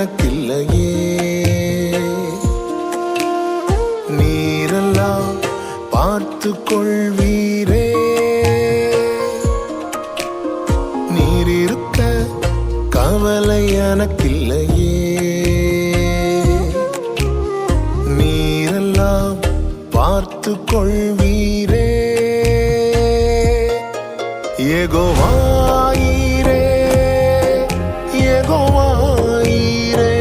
எனக்கில்லையே. நீரெல்லாம் பார்த்து கொள்வீரே. நீர் இருக்க கவலை எனக்கில்லையே. நீரெல்லாம் பார்த்து கொள்வீரே. யெகோவாயீரே, யெகோவாயீரே,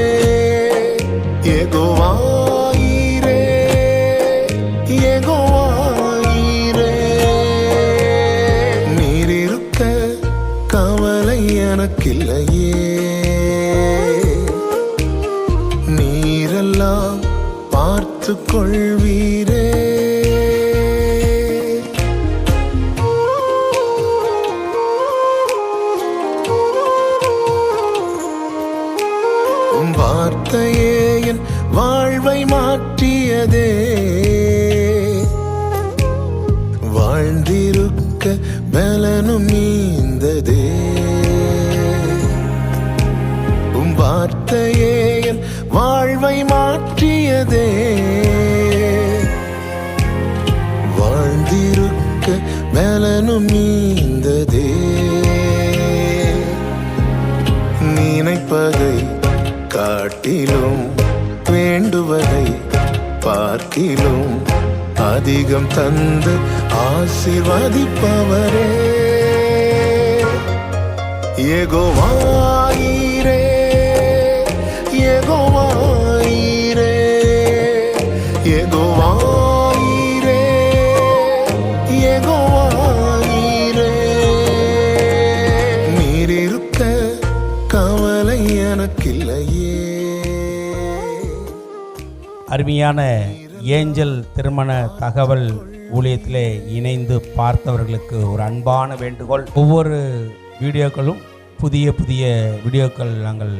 யெகோவாயீரே, யெகோவாயீரே. நீர் இருக்க கவலை எனக்கில்லையே. நீரெல்லாம் பார்த்து கொள்வீரே. வார்த்தையே என் வாழ்வை மாற்றியதே. வாழ்ந்திருக்க பலனும் நீந்ததே. வார்த்தையே என் வாழ்வை மாற்றியதே. வாழ்ந்திருக்க பலனும் நீந்ததே. நினைப்பதை காட்டிலும் வேண்டுவதை பார்க்கிலும் அதிகம் தந்து ஆசீர்வதிப்பவரே. யெகோவாயீரே, யெகோவாயீரே, யெகோவாயீரே, யெகோவாயீரே. நீர் இருக்க கவலை எனக்கில்லையே. அருமையான ஏஞ்சல் திருமண தகவல் ஊழியத்திலே இணைந்து பார்த்தவர்களுக்கு ஒரு அன்பான வேண்டுகோள். ஒவ்வொரு வீடியோக்களும் புதிய புதிய வீடியோக்கள் நாங்கள்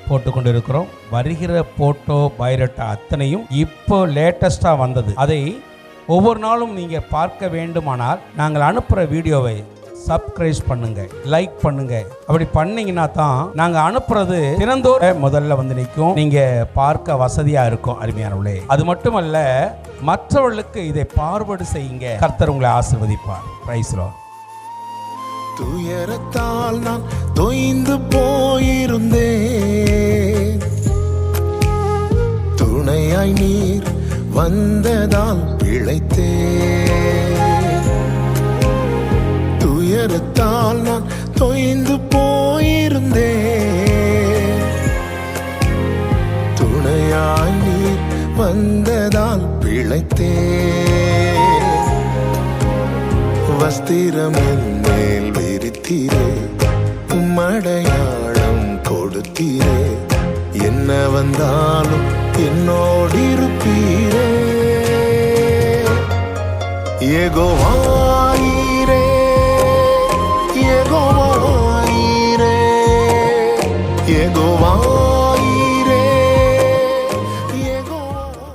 போட்டுக்கொண்டிருக்கிறோம். வருகிற போட்டோ பயோடேட்டா அத்தனையும் இப்போ லேட்டஸ்டாக வந்தது. அதை ஒவ்வொரு நாளும் நீங்கள் பார்க்க வேண்டுமானால் நாங்கள் அனுப்புகிற வீடியோவை சப்ஸ்கிரைப் பண்ணுங்க, லைக் பண்ணுங்க. அப்படி பண்ணீங்கன்னா தான் நாங்க அனுப்புறது தினந்தோறும் முதல்ல வந்து நிற்கும். நீங்க பார்க்க வசதியா இருக்கும். அருமையானவர்களே, அது மட்டுமல்ல, மற்றவர்களுக்கு இதை பார்வர்டு செய்யுங்க. கர்த்தர் உங்களை ஆசீர்வதிப்பார். Praise the Lord. துயரத்தால் நான் தொய்ந்து போயிருந்தேன். துணையாய் நீர் வந்ததால் பிழைத்தேன். துயரத்தால் நான் தொய்ந்து போயிருந்தேன். துணையாய் நீர் வந்ததால் பிழைத்தேன். வஸ்திரம் என் மேல் விரித்தீரே, உம்மடையாளம் கொடுத்தீரே. என்ன வந்தாலும் என்னோடு இருப்பீரே. யெகோவா